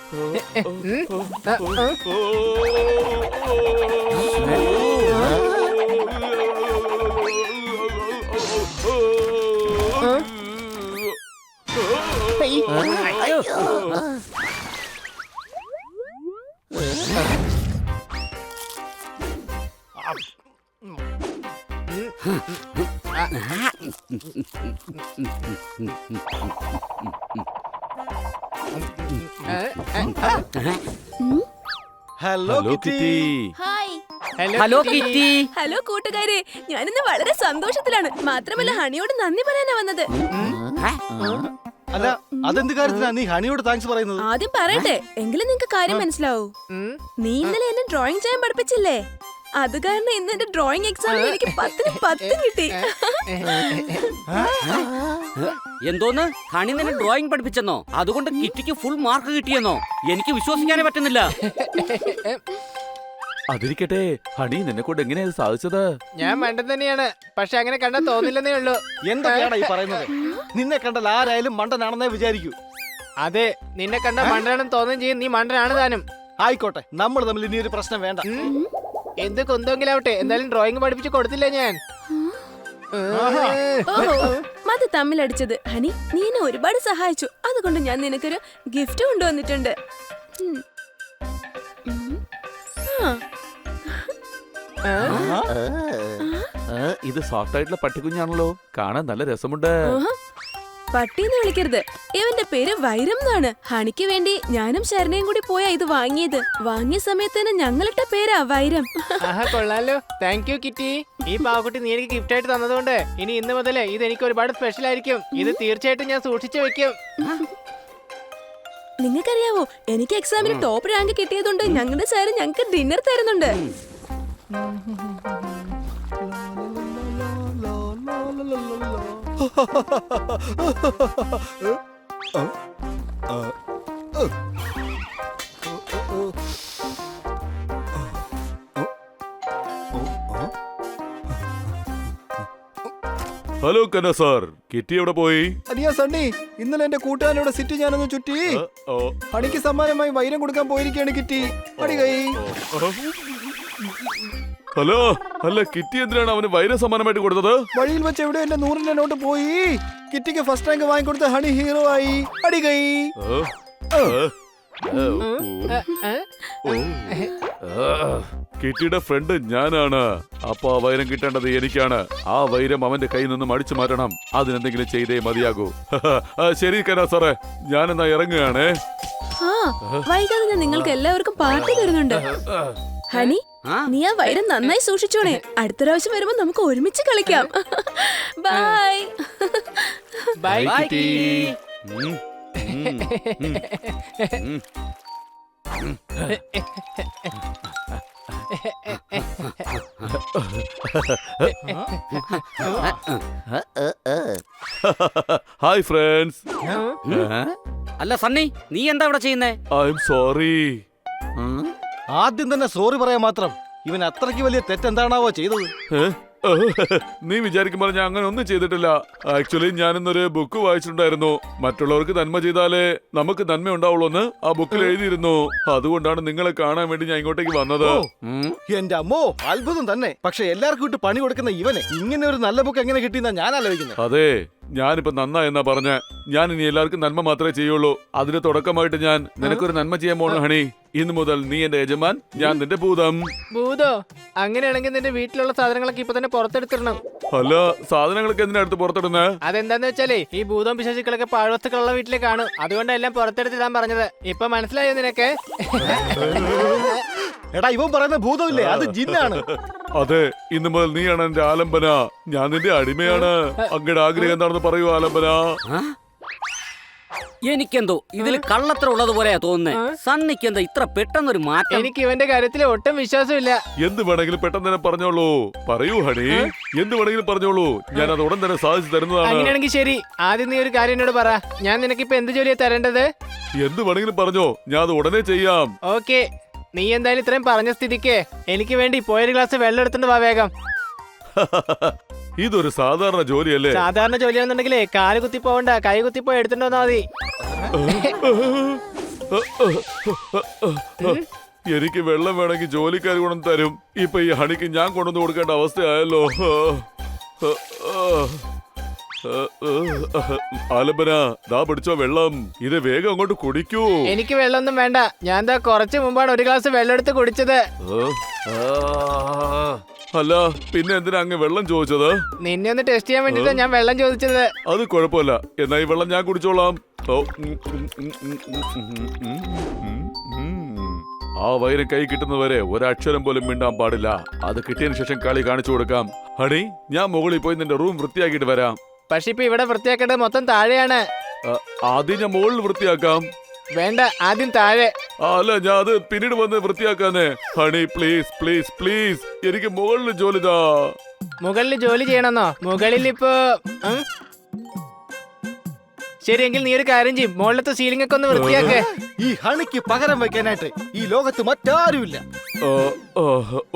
Hello kitty. Hi. Hello kitty. Hello കൂട്ടുകാരെ, ഞാനിന്ന് വളരെ സന്തോഷത്തിലാണ്. മാത്രമല്ല ഹണിയോട് നന്ദി പറയാനാ വന്നത്. അല്ല, അതെന്ത് കാര്യത്തിനാ നീ ഹണിയോട് താങ്ക്സ് പറയുന്നത്? ആദ്യം പറയട്ടെ, എങ്കിലും നിങ്ങക്ക് കാര്യം മനസ്സിലാവൂ. നീ ഇന്നലെ എന്നെ ഡ്രോയിങ് ചെയ്യാൻ പഠിപ്പിച്ചില്ലേ? അത് കാരണം ഇന്ന് എന്റെ ഡ്രോയിങ് എക്സാമിൽ എനിക്ക് 10ന് 10 കിട്ടി. എന്തോന്ന്? ഹണി നിന്നെ ഡ്രോയിങ് പഠിപ്പിച്ചെന്നോ? അതുകൊണ്ട് കിറ്റിക്ക് ഫുൾ മാർക്ക് കിട്ടിയെന്നോ? എനിക്ക് വിശ്വസിക്കാനേ പറ്റുന്നില്ല. അതിരിക്കട്ടെ, ഹണി നിന്നെ കൊണ്ട് എങ്ങനെയാ സാധിച്ചത്? ഞാൻ മണ്ടൻ തന്നെയാണ്, പക്ഷെ അങ്ങനെ കണ്ടാൽ തോന്നില്ലെന്നേ ഉള്ളൂ. എന്തൊക്കെയാണ് ഈ പറയുന്നത്? നിന്നെ കണ്ടാൽ ആരായാലും മണ്ടനാണെന്നേ വിചാരിക്കൂ. അതെ, നിന്നെ കണ്ട മണ്ടനാണെന്ന് തോന്നുകയും ചെയ്യും. നീ മണ്ടനാണ് താനും. ആയിക്കോട്ടെ, നമ്മൾ തമ്മിൽ ഇനി ഒരു പ്രശ്നം വേണ്ട. എന്ത് കൊന്തെങ്കിലാവട്ടെ, എന്തായാലും ഡ്രോയിങ് പഠിപ്പിച്ച് കൊടുത്തില്ല ഞാൻ. മതി തമ്മിലടിച്ചത്. ഹണി, നീ എന്നെ ഒരുപാട് സഹായിച്ചു. അതുകൊണ്ട് ഞാൻ നിനക്കൊരു ഗിഫ്റ്റ് കൊണ്ടുവന്നിട്ടുണ്ട്. ഇത് സോഫ്റ്റ് ആയിട്ടുള്ള പട്ടിക്കുഞ്ഞാണല്ലോ, കാണാൻ നല്ല രസമുണ്ട്. പട്ടിന്ന് വിളിക്കരുത്, ഇവന്റെ പേര് വൈരം എന്നാണ്. ഹണിക്ക് വേണ്ടി ഞാനും ശരണയും കൂടി പോയാ ഇത് വാങ്ങിയത്. വാങ്ങിയ സമയത്തിന് ഞങ്ങളിട്ട പേരാ വൈരം. ആഹാ, കൊള്ളാലോ. Thank you kitty. ഈ പാവക്കുട്ടി നീ എനിക്ക് ഗിഫ്റ്റ് ആയിട്ട് തന്നതുകൊണ്ട് ഇനി ഇന്ന് മുതലേ ഇത് എനിക്ക് ഒരുപാട് സ്പെഷ്യൽ ആയിരിക്കും. ഇത് തീർച്ചയായിട്ടും ഞാൻ സൂക്ഷിച്ചു വെക്കും. നിങ്ങൾക്കറിയാവോ, എനിക്ക് എക്സാമിന് ടോപ്പ് റാങ്ക് കിട്ടിയതുകൊണ്ട് ഞങ്ങളുടെ സാറ് ഞങ്ങൾക്ക് ഡിന്നർ തരുന്നുണ്ട്. ഹലോ കന്ന സാർ, കിറ്റി എവിടെ പോയി? അനിയാ സണ്ണി, ഇന്നലെ എന്റെ കൂട്ടുകാരനോട് സിറ്റി ഞാനൊന്ന് ചുറ്റി. ഹണിക്ക് സമ്മാനമായി വൈരം കൊടുക്കാൻ പോയിരിക്കുകയാണ് കിറ്റി. അടി കൈ. ഹലോ, അല്ല കിറ്റി എന്തിനാണ് അവന് വൈര സമ്മാനമായിട്ട് കൊടുത്തത്? വഴിയിൽ വെച്ച് എവിടെ എന്റെ 100ന്റെ നോട്ട് പോയി. കിറ്റിക്ക് ഫസ്റ്റ് റാങ്ക് വാങ്ങിക്കൊടുത്ത ഹണി ഹീറോ ആയി. അടി കൈ. കിറ്റിയുടെ ഫ്രണ്ട് ഞാനാണ്. അപ്പൊ ആ വൈരം കിട്ടേണ്ടത് എനിക്കാണ്. ആ വൈരം അവന്റെ കയ്യിൽ നിന്നും അടിച്ചു മാറ്റണം. അതിനെന്തെങ്കിലും ചെയ്തേ മതിയാകൂ. ശരി കന്ന സാറേ, ഞാനെന്നാ ഇറങ്ങുകയാണേ. വൈകാതെ ഞാൻ നിങ്ങൾക്ക് എല്ലാവർക്കും പാർട്ടി തരുന്നുണ്ട്. ഹണി, നീ ആ വൈരം നന്നായി സൂക്ഷിച്ചോണേ. അടുത്ത പ്രാവശ്യം വരുമ്പോ നമുക്ക് ഒരുമിച്ച് കളിക്കാം. Bye. Bye kitty. Hi friends. അല്ല സണ്ണി, നീ എന്താ ഇവിടെ ചെയ്യുന്നേ? I am sorry. ആദ്യം തന്നെ സോറി പറയാൻ മാത്രം ഇവൻ അത്രയ്ക്ക് വലിയ തെറ്റെന്താണാവോ ചെയ്തത്? നീ വിചാരിക്കുമ്പോൾ ഞാൻ അങ്ങനെ ഒന്നും ചെയ്തിട്ടില്ല. ആക്ച്വലി ഞാനിന്നൊരു ബുക്ക് വായിച്ചിട്ടുണ്ടായിരുന്നു. മറ്റുള്ളവർക്ക് നന്മ ചെയ്താലേ നമുക്ക് നന്മ ഉണ്ടാവുള്ളൂ എന്ന് ആ ബുക്കിൽ എഴുതിയിരുന്നു. അതുകൊണ്ടാണ് നിങ്ങളെ കാണാൻ വേണ്ടി ഞാൻ ഇങ്ങോട്ടേക്ക് വന്നത്. എന്റെ അമ്മോ, അത്ഭുതം തന്നെ. പക്ഷെ എല്ലാവർക്കും ഇട്ട് പണി കൊടുക്കുന്ന ഇവന് ഇങ്ങനെ ഒരു നല്ല ബുക്ക് എങ്ങനെ കിട്ടിയെന്നാ ഞാൻ ആലോചിക്കുന്നത്. അതെ, ഞാനിപ്പോ നന്നായെന്നാ പറഞ്ഞ. ഞാൻ ഇനി എല്ലാവർക്കും നന്മ മാത്രമേ ചെയ്യുള്ളൂ. അതിന് തുടക്കമായിട്ട് ഞാൻ നിനക്കൊരു നന്മ ചെയ്യാൻ പോണു ഹണി. ഇന്ന് മുതൽ നീ എന്റെ യജമാൻ, ഞാൻ നിന്റെ ഭൂതം. ഭൂതോ? അങ്ങനെയാണെങ്കിൽ നിന്റെ വീട്ടിലുള്ള സാധനങ്ങളൊക്കെ ഇപ്പൊ തന്നെ പുറത്തെടുത്തിടണം. അല്ല, സാധനങ്ങളൊക്കെ എന്തിനാ അടുത്ത് പുറത്തിടുന്നേ? അതെന്താന്ന് വെച്ചാലേ ഈ ഭൂതവും പിശാചുക്കളൊക്കെ പാഴ്വസ്തുക്കളുള്ള വീട്ടിലേക്ക് കാണും. അതുകൊണ്ട് എല്ലാം പുറത്തെടുത്തിടാൻ പറഞ്ഞത്. ഇപ്പൊ മനസ്സിലായോ നിനക്ക്? എടാ, ഇവൻ പറയുന്ന ഭൂതമില്ലേ, അത് ജിന്നാണ്. അതെ, ഇന്ന് മുതൽ നീയാണ് എന്റെ ആലംബന. ഞാൻ നിന്റെ അടിമയാണ്. അങ്ങയുടെ ആഗ്രഹം എന്താണെന്ന് പറയൂ ആലംബന. എനിക്കെന്തോ ഇതിൽ കള്ളത്ര ഉള്ളതുപോലെയാ തോന്നുന്നേ. സണ്ണിക്ക് എന്താ ഇത്ര പെട്ടെന്നൊരു മാറ്റം? എനിക്ക് ഇവന്റെ കാര്യത്തിൽ ഒട്ടും വിശ്വാസമില്ല. എന്ത് വേണമെങ്കിലും പെട്ടെന്ന് തന്നെ പറഞ്ഞോളൂ. പറയൂ ഹണി, എന്ത് വേണമെങ്കിലും പറഞ്ഞോളൂ. ഞാൻ അത് ഉടൻ തന്നെ സാധിച്ചു തരുന്നതാണ്. അങ്ങനെയാണെങ്കിൽ ശരി, ആദ്യം നീ ഒരു കാര്യം എന്നോട് പറ. ഞാൻ നിനക്കിപ്പോ എന്ത് ജോലിയാ തരേണ്ടത്? എന്ത് വേണമെങ്കിലും പറഞ്ഞോ, ഞാൻ അത് ഉടനെ ചെയ്യാം. ഓക്കെ, നീ എന്തായാലും ഇത്രയും പറഞ്ഞ സ്ഥിതിക്ക് എനിക്ക് വേണ്ടി പോയൊരു ഗ്ലാസ് വെള്ളം എടുത്തോണ്ട് വാ വേഗം. ഇതൊരു സാധാരണ ജോലിയല്ലേ? സാധാരണ ജോലിയാണെന്നുണ്ടെങ്കിലേ കാല് കുത്തി പോവണ്ട, കൈ കുത്തി പോയി എടുത്തിട്ട് വന്നാ മതി. എനിക്ക് വെള്ളം വേണമെങ്കിൽ ജോലിക്കാർ കൊണ്ടു തരും. ഇപ്പൊ ഈ ഹണിക്ക് ഞാൻ കൊണ്ടുവന്ന് കൊടുക്കേണ്ട അവസ്ഥയായല്ലോ. ആലംബന, ദാ പിടിച്ചോ വെള്ളം. ഇത് വേഗം അങ്ങോട്ട് കുടിക്കൂ. എനിക്ക് വെള്ളമൊന്നും വേണ്ട. ഞാൻ ദാ കുറച്ച് മുമ്പാണ് ഒരു ഗ്ലാസ് വെള്ളം എടുത്ത് കുടിച്ചത്. അല്ല, പിന്നെ എന്തിനാ അങ്ങ് വെള്ളം ചോദിച്ചത്? നിന്നെ ഒന്ന് ടെസ്റ്റ് ചെയ്യാൻ വേണ്ടിട്ടാ ഞാൻ വെള്ളം ചോദിച്ചത്. അത് കുഴപ്പമില്ല. എന്നാ ഈ വെള്ളം ഞാൻ കുടിച്ചോളാം. ആ വൈരം കൈ കിട്ടുന്നവരെ ഒരക്ഷരം പോലും മിണ്ടാൻ പാടില്ല. അത് കിട്ടിയതിനു ശേഷം കളി കാണിച്ചു കൊടുക്കാം. ഹണി, ഞാൻ മുകളിൽ പോയി നിന്റെ റൂം വൃത്തിയാക്കിയിട്ട് വരാം. പക്ഷെ ഇപ്പൊ ഇവിടെ വൃത്തിയാക്കേണ്ടത് മൊത്തം താഴെയാണ്. ആദ്യം ഞാൻ മുകളിൽ വൃത്തിയാക്കാം. വേണ്ട, ആദ്യം താഴെ. അല്ല, ഞാൻ അത് പിന്നീട് വന്ന് വൃത്തിയാക്കാനേ. ഹണി, പ്ലീസ് പ്ലീസ് പ്ലീസ്, എനിക്ക് മുകളിൽ ജോലി താ. മുകളിൽ ജോലി ചെയ്യണമെന്നോ? മുകളിൽ ഇപ്പോ ശരിയെങ്കിൽ നീ ഒരു കാര്യം ചെയ്യും, മുകളിലത്തെ സീലിംഗ് ഒക്കെ ഒന്ന് വൃത്തിയാക്കേ. ഈ ഹണിക്ക് പകരം വെക്കാനായിട്ട് ഈ ലോകത്ത് മറ്റാരുമില്ല.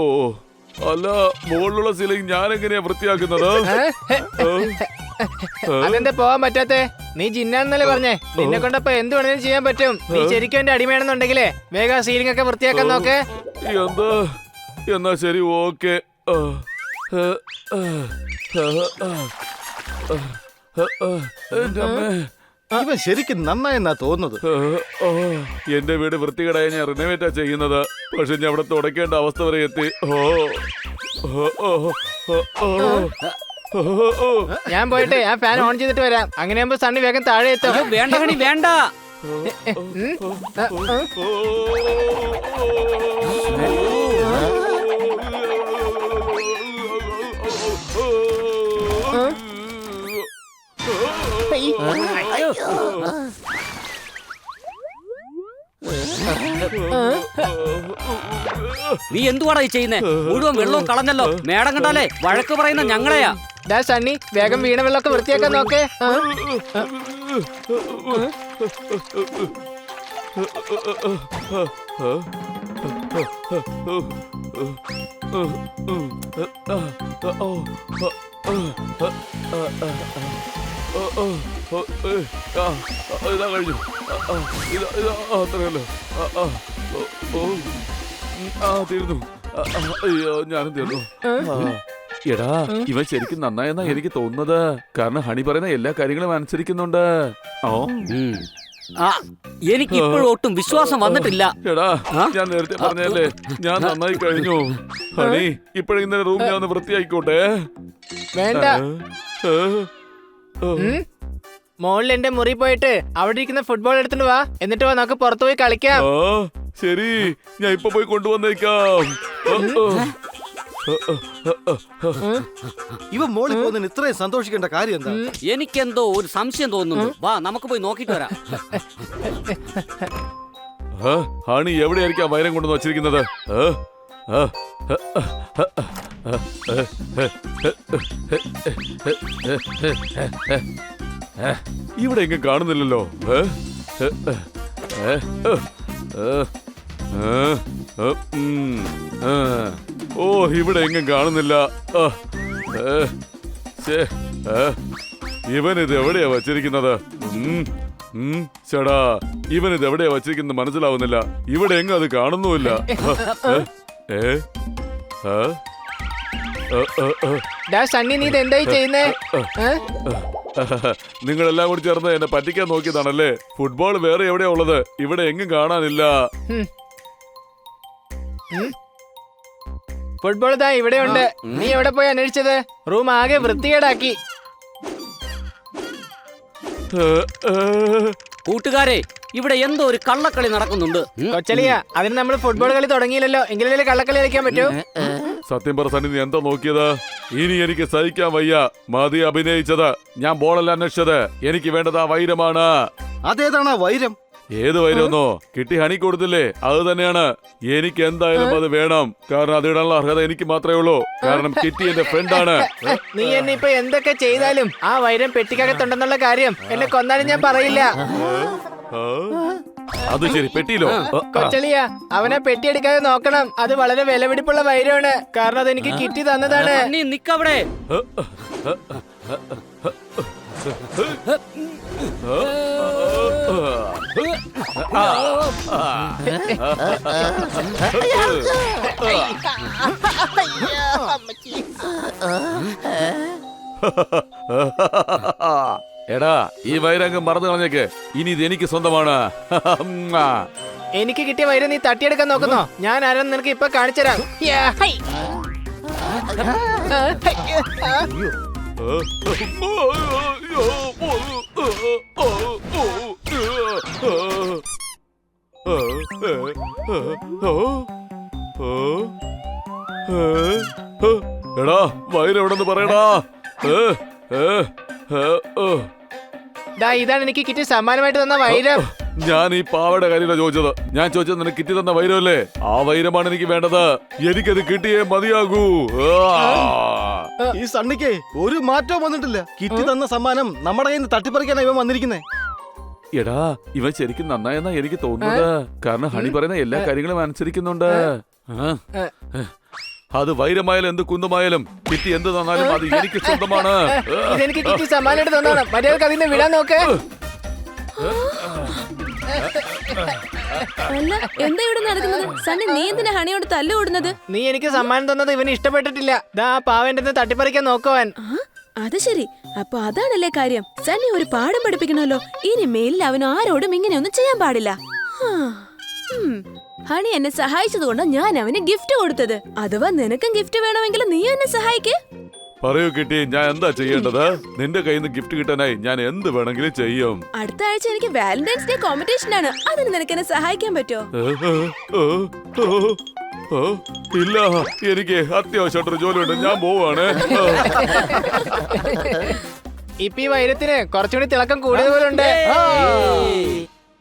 ഓ, അല്ല, മുകളിലുള്ള സീലിംഗ് ഞാൻ എങ്ങനെയാ വൃത്തിയാക്കുന്നത്? അതെന്താ പോവാൻ പറ്റാത്തെ? നീ ജിന്നാന്നല്ലേ പറഞ്ഞേ. നിന്നെ കൊണ്ടപ്പോ എന്ത് വേണമെങ്കിലും ചെയ്യാൻ പറ്റും. നീ ശരിക്കും എന്റെ അടിമയാണെന്നുണ്ടെങ്കിലേ വേഗം സീലിംഗ് ഒക്കെ വൃത്തിയാക്കാൻ നോക്കേ. എന്താ? എന്നാ ശരി, ഓക്കെ. ഇവൻ ശരിക്കും നന്നായെന്നാ തോന്നുന്നത്. എന്റെ വീട് വൃത്തികേടായ ഞാൻ റിനോവേറ്റാ ചെയ്യുന്നത്. പക്ഷെ ഞാൻ അവിടെ തുടക്കേണ്ട അവസ്ഥ വരെ എത്തി. ഞാൻ പോയിട്ട് ആ ഫാൻ ഓൺ ചെയ്തിട്ട് വരാം. അങ്ങനെയാകുമ്പോ സണ്ണി വേഗം താഴെ എത്തും. അയ്യോ, വേണ്ട ഹണി, വേണ്ട. നീ എന്തുവാടാ ഈ ചെയ്യുന്നേ? മുഴുവൻ വെള്ളവും കളഞ്ഞല്ലോ. മേടം കണ്ടാലേ വഴക്ക് പറയുന്ന ഞങ്ങളെയാ. ഡാ സണ്ണി, വേഗം വീണ വെള്ളമൊക്കെ വൃത്തിയാക്കാൻ നോക്കേ. ഇതാ കഴിഞ്ഞു. അത്രയല്ലോ. തീർന്നു. അയ്യോ, ഞാനും തീർന്നു. എടാ, ഇവൻ ശരിക്കും നന്നായെന്നാ എനിക്ക് തോന്നുന്നത്. കാരണം ഹണി പറയുന്ന എല്ലാ കാര്യങ്ങളും അനുസരിക്കുന്നുണ്ട്. എനിക്ക് ഇപ്പോഴും ഒട്ടും വിശ്വാസം വന്നിട്ടില്ല. എടാ, ഞാൻ നേരത്തെ പറഞ്ഞല്ലേ, ഞാൻ നന്നായി കഴിഞ്ഞു. ഹണി, ഇപ്പോഴെങ്കിലും റൂം ഞാൻ ഒന്ന് വൃത്തിയായിക്കോട്ടെ. വേണ്ട, മോളിൽ എന്റെ മുറി പോയിട്ട് അവിടെ ഇരിക്കുന്ന ഫുട്ബോൾ എടുത്തിട്ട് വാ. എന്നിട്ട് വാ, നമുക്ക് പുറത്തു പോയി കളിക്കാം. ശരി, ഞാൻ ഇപ്പൊ പോയി കൊണ്ടുവന്നേക്കാം. ഇവ മോളിൽ പോകുന്നതിന് ഇത്രയും സന്തോഷിക്കേണ്ട കാര്യം എന്താ? എനിക്കെന്തോ ഒരു സംശയം തോന്നുന്നു. വാ, നമുക്ക് പോയി നോക്കിട്ട് വരാം. ഹണി എവിടെയായിരിക്കാം വൈരം കൊണ്ടുവന്ന് വച്ചിരിക്കുന്നത്? ഇവിടെ എങ്ങും കാണുന്നില്ലല്ലോ. ഓ, ഇവിടെ എങ്ങും കാണുന്നില്ല. ഇവനിത് എവിടെയാ വച്ചിരിക്കുന്നത്? ചേടാ, ഇവനിത് എവിടെയാ വച്ചിരിക്കുന്നത് മനസ്സിലാവുന്നില്ല. ഇവിടെ എങ്ങും അത് കാണുന്നുമില്ല. സണ്ണി, നീ ഇത് എന്തായി ചെയ്യുന്നേ? നിങ്ങളെല്ലാം കൂടി ചേർന്ന് എന്നെ പറ്റിക്കാൻ നോക്കിയതാണല്ലേ. ഫുട്ബോൾ വേറെ എവിടെയാ ഉള്ളത്? ഇവിടെ എങ്ങും കാണാനില്ല. ഫുട്ബോൾ ദാ ഇവിടെ ഉണ്ട്. നീ എവിടെ പോയി അന്വേഷിച്ചത്? റൂം ആകെ വൃത്തികേടാക്കി. കൂട്ടുകാരെ, ഇവിടെ എന്തോ ഒരു കള്ളക്കളി നടക്കുന്നുണ്ട്. കൊച്ചലിയ, അതിന് നമ്മൾ ഫുട്ബോൾ കളി തുടങ്ങിയില്ലല്ലോ. എങ്കിലല്ലേ കള്ളക്കളി കളിക്കാൻ പറ്റൂ. സത്യം പറ സണ്ണി, നീ എന്താ നോക്കിയത്? ഇനി എനിക്ക് സഹിക്കാൻ വയ്യ. മതി അഭിനയിച്ചത്. ഞാൻ ബോളല്ല അന്വേഷിച്ചത്. എനിക്ക് വേണ്ടത് ആ വൈരമാണ്. അതേതാണ് വൈരം? ഏത് വൈരമെന്നോ? കിട്ടി ഹണി കൊടുത്തില്ലേ, അത് തന്നെയാണ്. എനിക്ക് എന്തായാലും അത് വേണം. കാരണം അതിടാനുള്ള അർഹത എനിക്ക് മാത്രമേ ഉള്ളൂ. കാരണം കിട്ടി എന്റെ ഫ്രണ്ടാണ്. നീ എന്നെ ഇപ്പൊ എന്തൊക്കെ ചെയ്താലും ആ വൈരം പെട്ടിക്കകത്തുണ്ടെന്നുള്ള കാര്യം എന്നെ കൊന്നാലും ഞാൻ പറയില്ല. അത് ശരി, പെട്ടിയിലോ? കൊച്ചളിയ, അവനെ പെട്ടി എടുക്കാതെ നോക്കണം. അത് വളരെ വിലപിടിപ്പുള്ള വൈരമാണ്. കാരണം അത് എനിക്ക് കിട്ടി തന്നതാണ്. നീ നിക്കവിടെ. എടാ ഈ വൈരങ്ങ് മറന്നു കളഞ്ഞേക്ക്. ഇനി ഇത് എനിക്ക് സ്വന്തമാണ്. എനിക്ക് കിട്ടിയ വൈരം നീ തട്ടിയെടുക്കാൻ നോക്കുന്നോ? ഞാൻ ആരെന്ന് നിനക്ക് ഇപ്പൊ കാണിച്ചുതരാം. യാ, ഹൈ. എടാ വൈരം എവിടെന്ന് പറയടാ. ദാ ഇതാണ് എനിക്ക് കിട്ടിയ സമ്മാനമായിട്ട് തന്ന വൈരം. ഞാൻ ഈ പാവയുടെ കാര്യമാണ് ചോദിച്ചത്. ഞാൻ ചോദിച്ചത് നിനക്ക് കിട്ടി തന്ന വൈരമല്ലേ? ആ വൈരമാണ് എനിക്ക് വേണ്ടത്. എനിക്കത് കിട്ടിയേ മതിയാകൂ. ഈ സണ്ണിക്ക് ഒരു മാറ്റവും വന്നിട്ടില്ല. കിറ്റി തന്ന സമ്മാനം നമ്മുടെ കയ്യിൽ നിന്ന് തട്ടിപ്പറിക്കാനാണ് ഇവൻ വന്നിരിക്കുന്നേ. എടാ ഇവൻ ശരിക്കും നന്നായെന്നാ എനിക്ക് തോന്നുന്നത്. കാരണം ഹണി പറയുന്ന എല്ലാ കാര്യങ്ങളും അനുസരിക്കുന്നുണ്ട്. അത് വൈരമായാലും എന്ത് കുന്തമായാലും കിറ്റി എന്ത് തന്നാലും അത് എനിക്ക് സ്വന്തമാണ്. ഇതെനിക്ക് കിട്ടിയ സമ്മാനമായിട്ട് തന്നതാണ്. മര്യാദക്ക് അതിനെ വിടാൻ നോക്ക്. അല്ല എന്താ ഇവിടെ നടക്കുന്നത്? സണ്ണി നീ എന്തിനാ ഹണിയോട് തല്ലുകൂടുന്നത്? നീ എനിക്ക് സമ്മാനം തന്നത് ഇവന് ഇഷ്ടപ്പെട്ടിട്ടില്ല. ദാ ആ പാവന്റെ തട്ടിപ്പറിക്കാൻ നോക്കുവാൻ. അത് ശരി. അപ്പൊ അതാണല്ലേ കാര്യം. സണ്ണി ഒരു പാഠം പഠിപ്പിക്കണമല്ലോ. ഇനി മേലിൽ അവൻ ആരോടും ഇങ്ങനെയൊന്നും ചെയ്യാൻ പാടില്ല. ഹണി എന്നെ സഹായിച്ചതുകൊണ്ട് ഞാൻ അവന് ഗിഫ്റ്റ് കൊടുത്തത്. അഥവാ നിനക്കും ഗിഫ്റ്റ് വേണമെങ്കിൽ നീ എന്നെ സഹായിക്കേ. പറയൂ കിട്ടി, ഞാൻ എന്താ ചെയ്യേണ്ടത്? നിന്റെ കയ്യിൽ നിന്ന് ഗിഫ്റ്റ് കിട്ടാനായി ഞാൻ എന്ത് വേണമെങ്കിലും ചെയ്യും. അടുത്ത ആഴ്ച എനിക്ക് വാലന്റൈൻസ് ഡേ കോമ്പറ്റീഷൻ ആണ്. അതിന് നിനക്ക് എന്നെ സഹായിക്കാൻ പറ്റുമോ? ഇല്ല, എനിക്ക് അത്യാവശ്യമായിട്ടൊരു ജോലിയുണ്ട്. ഞാൻ പോവാണ്. ഇപ്പൊ ഈ വൈരത്തിന് കുറച്ചുകൂടി തിളക്കം കൂടിയതുപോലെ ഉണ്ട്.